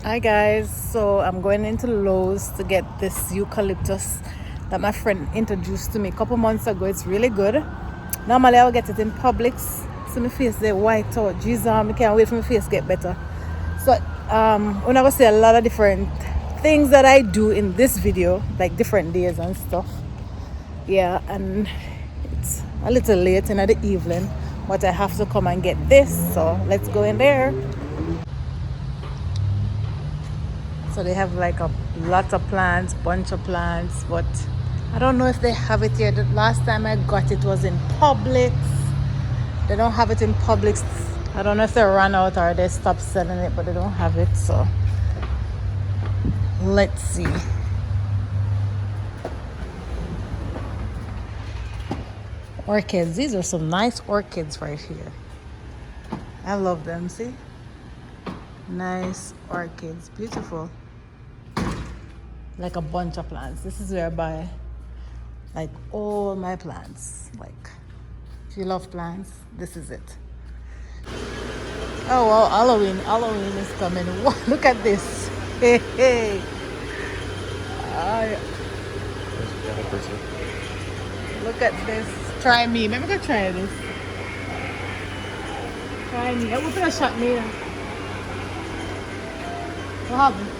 Hi guys, so I'm going into Lowe's to get this eucalyptus that my friend introduced to me a couple months ago. It's really good. Normally I will get it in Publix. So my face they white out. Jesus, I can't wait for my face to get better. So when I will say a lot of different things that I do in this video, like different days and stuff. Yeah, and it's a little late in the evening, but I have to come and get this. So let's go in there. So they have like a lot of plants, bunch of plants, but I don't know if they have it here. The last time I got it was in Publix. They don't have it in Publix. I don't know if they ran out or they stopped selling it, but they don't have it. So let's see. Orchids. These are some nice orchids right here. I love them. See? Nice orchids. Beautiful. Like a bunch of plants. This is where I buy like all my plants. Like if you love plants, this is it. Oh well, Halloween is coming. Look at this. Hey, hey. Look at this. Try me. Maybe go try this. Try me. I will put a shot me. What happened?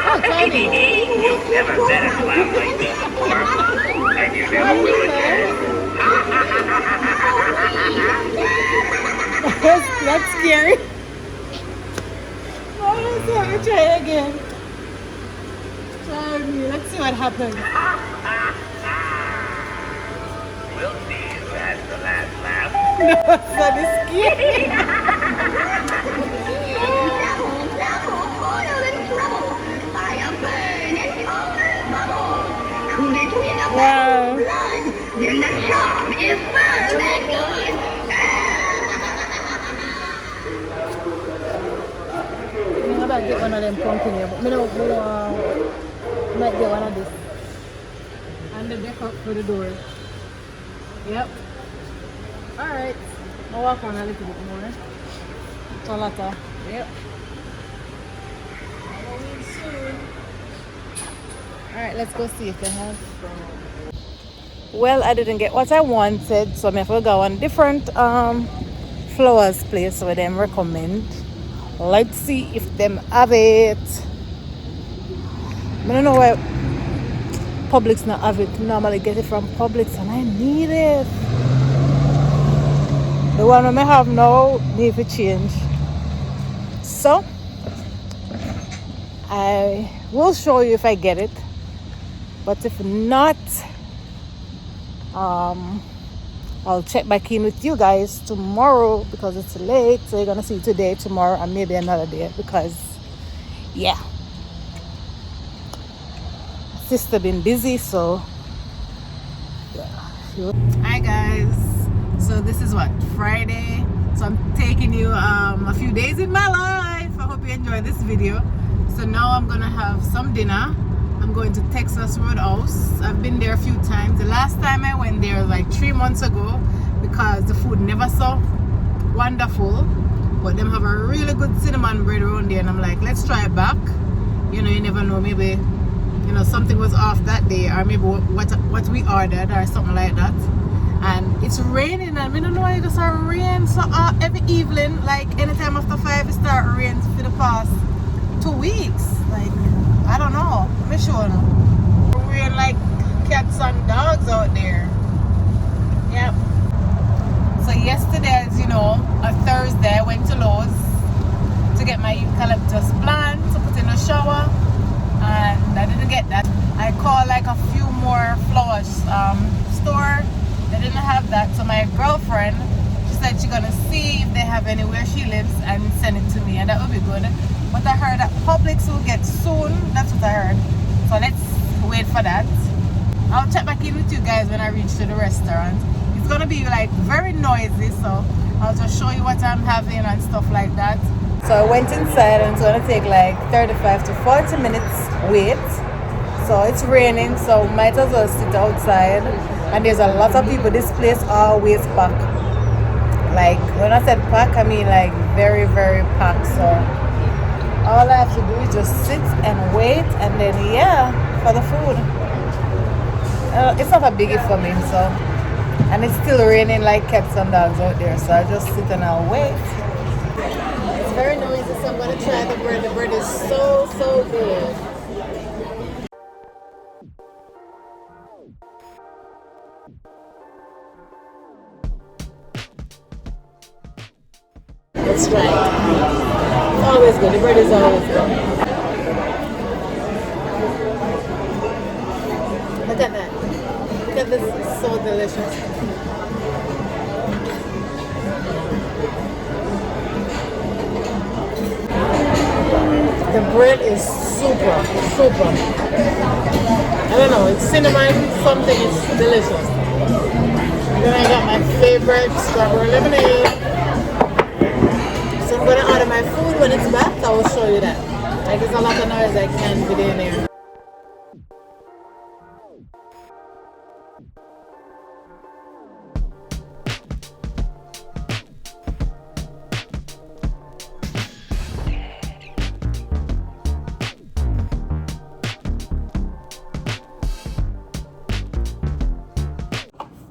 Oh, try me. You've never met a clown like me before, and you never will again. That's scary. Oh, let me try it again. Try me. Let's see what happens. We'll see who has the last laugh. No, that is scary. Wow. Then the charm is fun and good. I'm about to get one of them pumpkin here, but I don't might get one of this. And the deck up for the door. Yep. Alright. I'll walk on a little bit more. Tolata. Yep. Halloween soon. Alright, let's go see if they have. Well, I didn't get what I wanted, so I have to go on different flowers place where them recommend. Let's see if them have it. I don't know why Publix not have it. Normally get it from Publix and I need it. The one I have now need to change. So I will show you if I get it. But if not, I'll check back in with you guys tomorrow because it's late. So you're gonna see today, tomorrow, and maybe another day because yeah. Sister been busy, so yeah. Hi guys. So this is what, Friday. So I'm taking you a few days in my life. I hope you enjoy this video. So now I'm gonna have some dinner. I'm going to Texas Roadhouse. I've been there a few times. The last time I went there was like 3 months ago because the food never so wonderful. But them have a really good cinnamon bread around there, and I'm like, let's try it back. You know, you never know, maybe you know something was off that day, or maybe what we ordered or something like that. And it's raining, and we don't know why it just rain so every evening, like anytime after 5 it start raining for the past 2 weeks. Like I don't know. I'm sure no. Rain like cats and dogs out there. Yep. So yesterday, as you know, a Thursday, I went to Lowe's to get my eucalyptus plant to put in the shower, and I didn't get that. I called like a few more flowers store. They didn't have that, so my girlfriend, she said she's gonna see if they have anywhere she lives and send it to me, and that would be good. But I heard that Publix will get soon. That's what I heard. So let's wait for that. I'll check back in with you guys when I reach to the restaurant. It's gonna be like very noisy, so I'll just show you what I'm having and stuff like that. So I went inside, and it's gonna take like 35 to 40 minutes wait. So it's raining, so might as well sit outside. And there's a lot of people. This place always packed. A Like when I said pack, I mean like very, very packed. So all I have to do is just sit and wait, and then yeah, for the food. It's not a biggie for me, so. And it's still raining like cats and dogs out there, so I just sit and I'll wait. It's very noisy, so I'm gonna try the bread. The bread is so good. Let's try it. It's always good. The bread is always good. Look at that. Look at this. It's so delicious. The bread is super. I don't know. It's cinnamon something. It's delicious. Then I got my favorite strawberry lemonade. So I'm going to order my food when it's back. I will show you that. Like there's a lot of noise I can't get in there.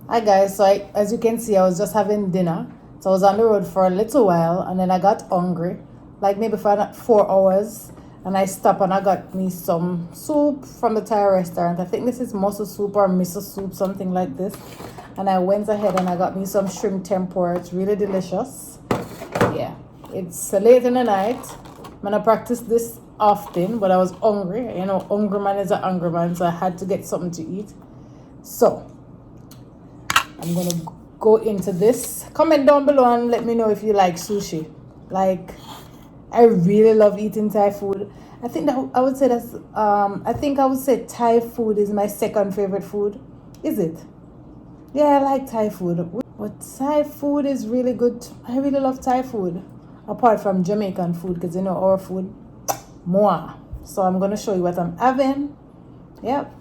Hi guys, so as you can see, I was just having dinner. So I was on the road for a little while, and then I got hungry, like maybe for 4 hours, and I stopped and I got me some soup from the Thai restaurant. I think this is mussel soup or miso soup, something like this. And I went ahead and I got me some shrimp tempura. It's really delicious. Yeah, it's late in the night. I'm gonna practice this often, but I was hungry. You know, hungry man is a hungry man, so I had to get something to eat. So I'm gonna go into this. Comment down below and let me know if you like sushi. Like, I really love eating Thai food. I think that I would say that's I think I would say Thai food is my second favorite food. Is it? Yeah, I like Thai food. But Thai food is really good. I really love Thai food. Apart from Jamaican food, because you know our food more. So I'm gonna show you what I'm having. Yep.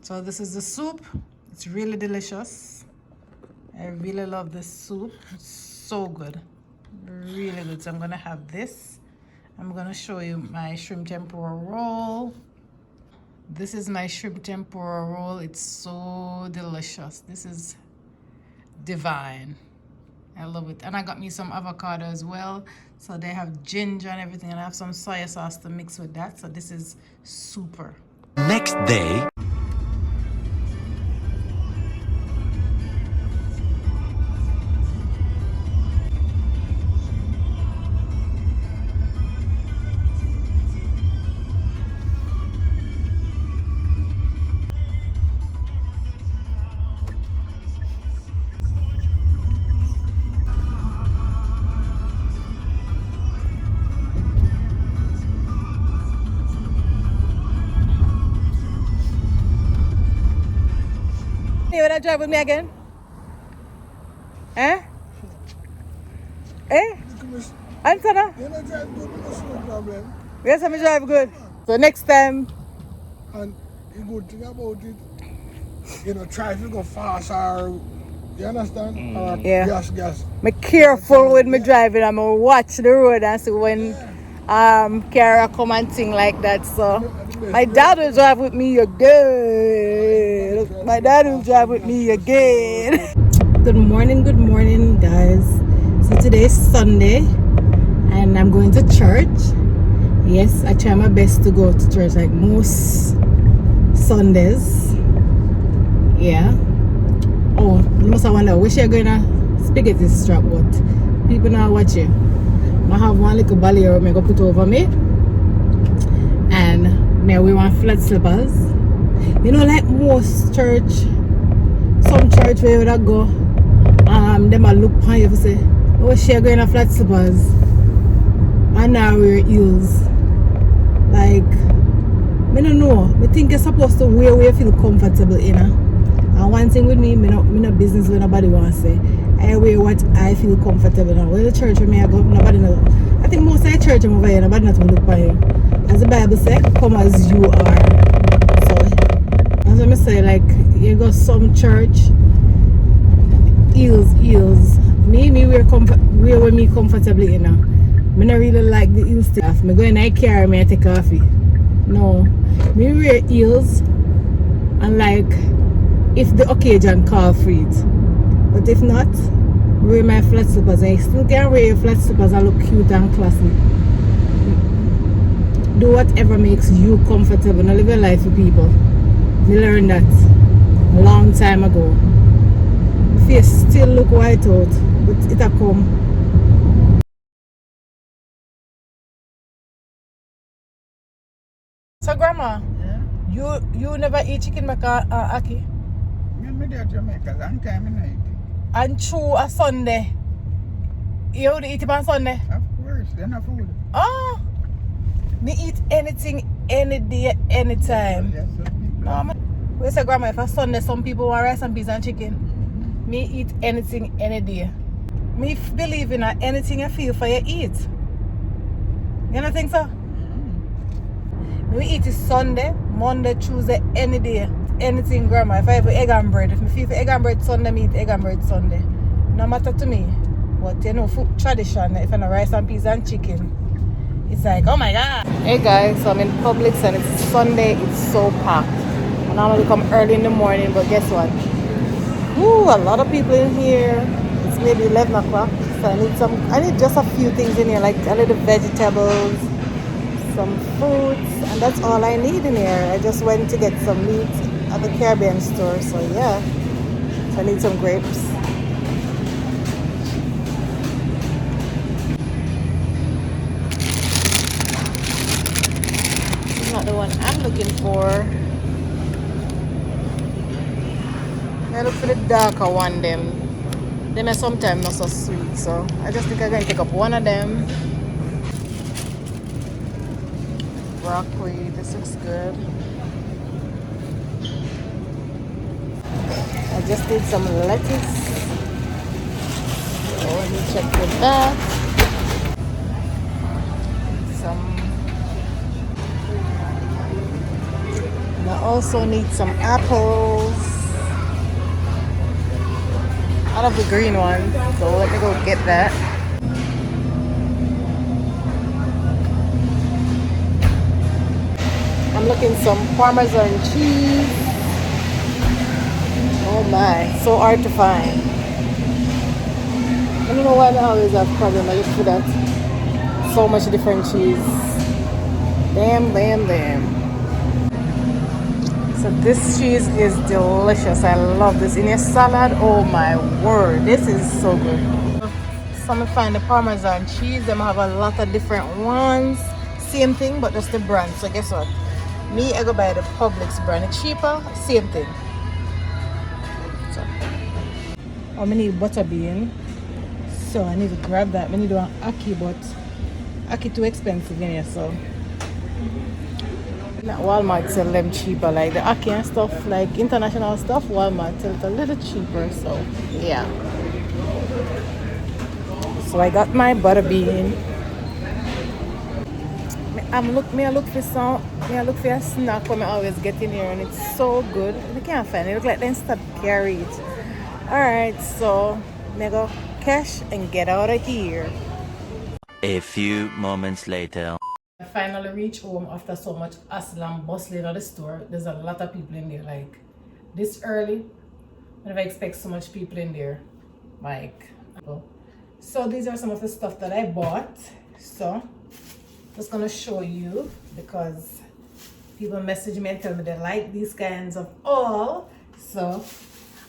So this is the soup. It's really delicious. I really love this soup. It's so good. Really good. So I'm gonna have this. I'm gonna show you my shrimp tempura roll. This is my shrimp tempura roll. It's so delicious. This is divine. I love it. And I got me some avocado as well. So they have ginger and everything, and I have some soy sauce to mix with that. So this is super. Next day. You wanna drive with me again? Eh? Eh? Answer now. You know, drive good, no problem. Yes, I'm drive good. So next time. And the good thing about it, you know, try to go fast or, you understand? Or Yeah. gas. Me careful with me driving. I'm gonna watch the road and see when Kara come and thing like that. So my dad will drive with me again. My dad will drive with me again. Good morning, guys. So today is Sunday and I'm going to church. Yes, I try my best to go to church like most Sundays. Yeah. Oh, you must have wondered, wish you're going to spaghetti strap, but people now watch you. I have one little ballier I'm going to put over me. And now we want flat slippers. You know, like most church, some church where you would go, them a look on you and say, oh, she going to flat slippers. And now wear heels. Like, I don't know. I think you're supposed to wear where you feel comfortable, you know. And one thing with me, I'm not business with nobody wants to say. I wear what I feel comfortable now. Where the church where I go, nobody knows. I think most of the church I'm over here, nobody not look for you. As the Bible says, come as you are. So, as I say, like, you go some church, heels. Me wear with me comfortably, you know. Me not really like the heel stuff. Me go in I carry me I take off it. No. Me wear heels and like if the occasion call for it. But if not, wear my flat slippers. I still can wear flat slippers and look cute and classy. Do whatever makes you comfortable. Not live your life for people. Me learned that a long time ago. My face still look white out, but it'll come. So grandma, Yeah. you never eat chicken aki? Me there Jamaica long time in night. And true a Sunday. You would eat it on Sunday? Of course, they're not food. Oh, me eat anything any day, anytime. Yes, some people. No, we say grandma, if a Sunday some people want rice and peas and chicken. Me eat anything any day. Me believe in anything you feel for you eat. You don't think so? We eat it Sunday, Monday, Tuesday, any day. Anything grandma. If I have egg and bread, if me feel for egg and bread Sunday, me eat egg and bread Sunday. No matter to me. But you know, food tradition, if I know rice and peas and chicken, it's like, oh my god. Hey guys, so I'm in Publix and it's Sunday, it's so packed. I normally come early in the morning, but guess what? Ooh, a lot of people in here. It's maybe 11 o'clock. So I need just a few things in here, like a little vegetables, some fruits, and that's all I need in here. I just went to get some meat at the Caribbean store, so yeah. So I need some grapes. This is not the one I'm looking for. I look for the darker one, them are sometimes not so sweet, so I just think I'm going to pick up one of them. Broccoli, this looks good. I just need some lettuce. So let me check with that. And I also need some apples. I love the green one, so let me go get that. I'm looking some Parmesan cheese. Oh my, so hard to find. I don't know why I always have problem. I just put that so much different cheese. Damn. So this cheese is delicious. I love this in your salad. Oh my word, this is so good. So I'm gonna find the Parmesan cheese. Them have a lot of different ones. Same thing, but just the brand. So guess what? Me, I go buy the Publix brand. It's cheaper, same thing. So I'm gonna need butter bean. So I need to grab that. I need to do an ackee, but ackee too expensive in here, so at Walmart sell them cheaper, like the ackee and stuff, like international stuff. Walmart sell it a little cheaper, so yeah. So I got my butter bean. I look for a snack when I always get in here, and it's so good. I can't find it. It look like they stop carry it. Alright, so I go cash and get out of here. A few moments later. I finally reached home after so much hustle and bustling at the store. There's a lot of people in there, like this early. I never expect so much people in there. Like, so these are some of the stuff that I bought. So just gonna show you because people message me and tell me they like these kinds of all. So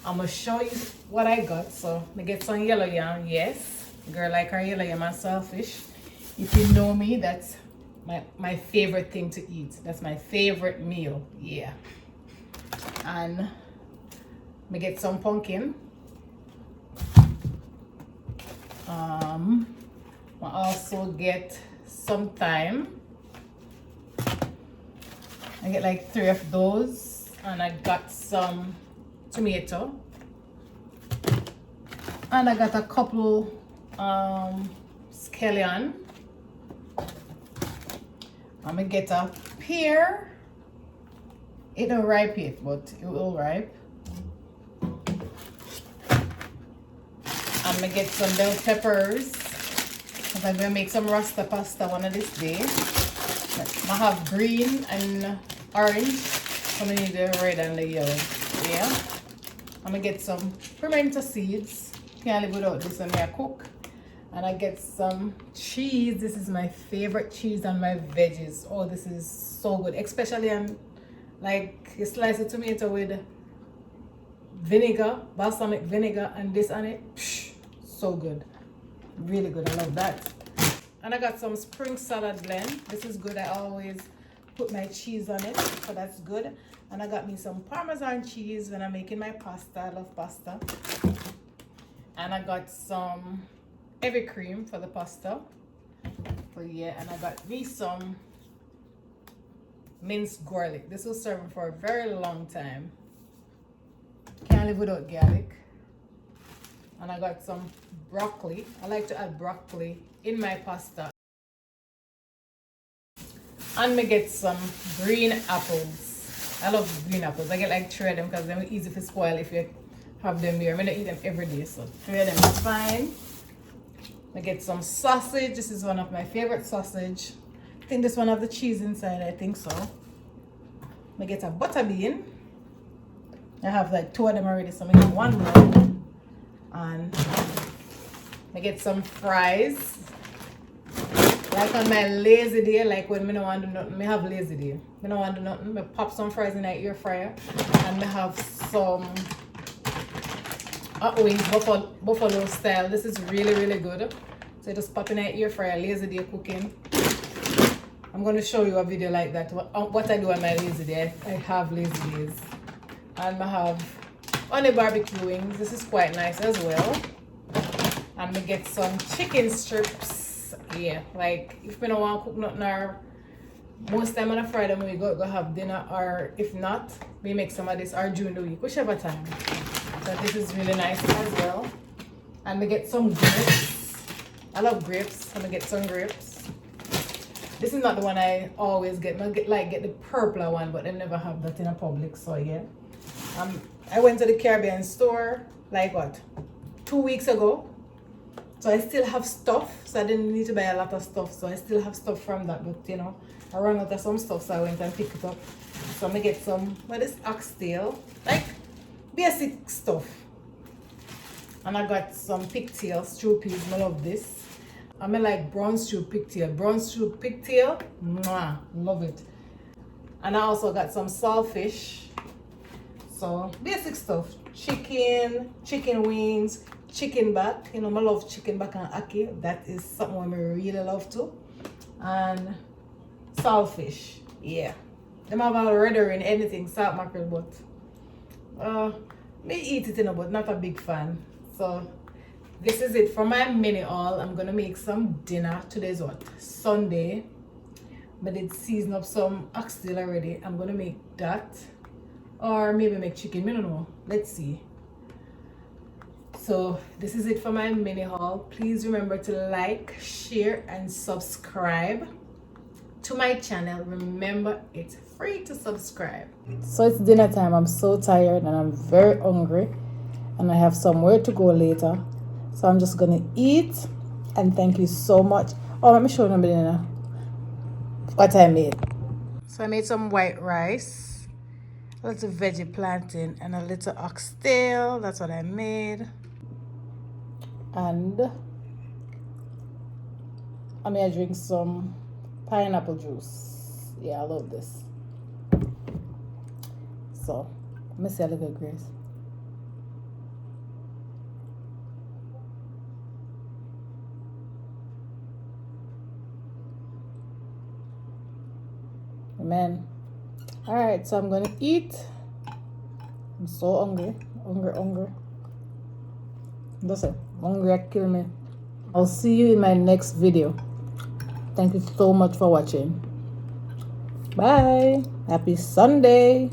I'm gonna show you what I got. So I get some yellow yam. Yes, girl like her yellow yam and saltfish. If you know me, that's my favorite thing to eat. That's my favorite meal. Yeah. And I get some pumpkin. I also get some thyme. I get like 3 of those, and I got some tomato, and I got a couple scallion. I'm gonna get a pear. It don't ripe yet, but it will ripe. I'm gonna get some bell peppers. I'm gonna make some rasta pasta one of this day. I have green and orange. So I need the red and the yellow. Yeah. I'm gonna get some pimento seeds. Can't live without this when I cook. And I get some cheese. This is my favorite cheese on my veggies. Oh, this is so good. Especially on like you slice a tomato with vinegar, balsamic vinegar, and this on it. Psh, so good. Really good. I love that. And I got some spring salad blend. This is good. I always put my cheese on it, so that's good. And I got me some Parmesan cheese when I'm making my pasta. I love pasta. And I got some heavy cream for the pasta. So yeah, and I got me some minced garlic. This was serving for a very long time. Can't live without garlic. And I got some broccoli. I like to add broccoli in my pasta. And me get some green apples. I love green apples. I get like 3 of them because they're easy to spoil if you have them here. I'm gonna eat them every day, so 3 of them is fine. I get some sausage. This is one of my favorite sausage. I think this one have the cheese inside. I think so. I get a butter bean. I have like 2 of them already, so I'm gonna get 1 more. And I get some fries. Like on my lazy day, like when I don't want to do nothing, I have lazy day. I don't want to do nothing, I pop some fries in the air fryer. And I have some hot wings, buffalo style. This is really, really good. So just pop in the air fryer, lazy day cooking. I'm going to show you a video like that. What I do on my lazy day. I have lazy days. And I have honey barbecue wings. This is quite nice as well. And we get some chicken strips. Yeah, like if we don't want to cook nothing, or most time on a Friday when we go have dinner, or if not, we make some of this or during the week, whichever time. So this is really nice as well. And we get some grapes. I love grapes. I'm gonna get some grapes. This is not the one I always get. I get the purple one, but they never have that in a Publix. So yeah. I went to the Caribbean store like what, 2 weeks ago. So I still have stuff, so I didn't need to buy a lot of stuff. So I still have stuff from that, but you know, I ran out of some stuff, so I went and picked it up. So I'm gonna get some, what is oxtail? Like basic stuff. And I got some pigtails, stew peas. I love this. I like brown stew pigtail. Brown stew pigtail, mwah, love it. And I also got some saltfish. So basic stuff. Chicken wings, chicken back. You know, I love chicken back and ackee. That is something I really love too. And saltfish. Yeah. Them have already in anything, salt mackerel, but me eat it, you know, but not a big fan. So this is it for my mini haul. I'm gonna make some dinner. Today's what? Sunday. But did season up some oxtail already. I'm gonna make that. Or maybe make chicken, I don't know. Let's see. So this is it for my mini haul. Please remember to like, share, and subscribe to my channel. Remember, it's free to subscribe. So it's dinner time. I'm so tired and I'm very hungry. And I have somewhere to go later. So I'm just gonna eat. And thank you so much. Oh, let me show you what I made. So I made some white rice, a little veggie plantain, and a little oxtail. That's what I made. And I'm gonna drink some pineapple juice. Yeah, I love this. So let me see a little grace. Amen. All right, so I'm gonna eat. I'm so hungry. That's it. Hungry kill me. I'll see you in my next video. Thank you so much for watching. Bye. Happy Sunday.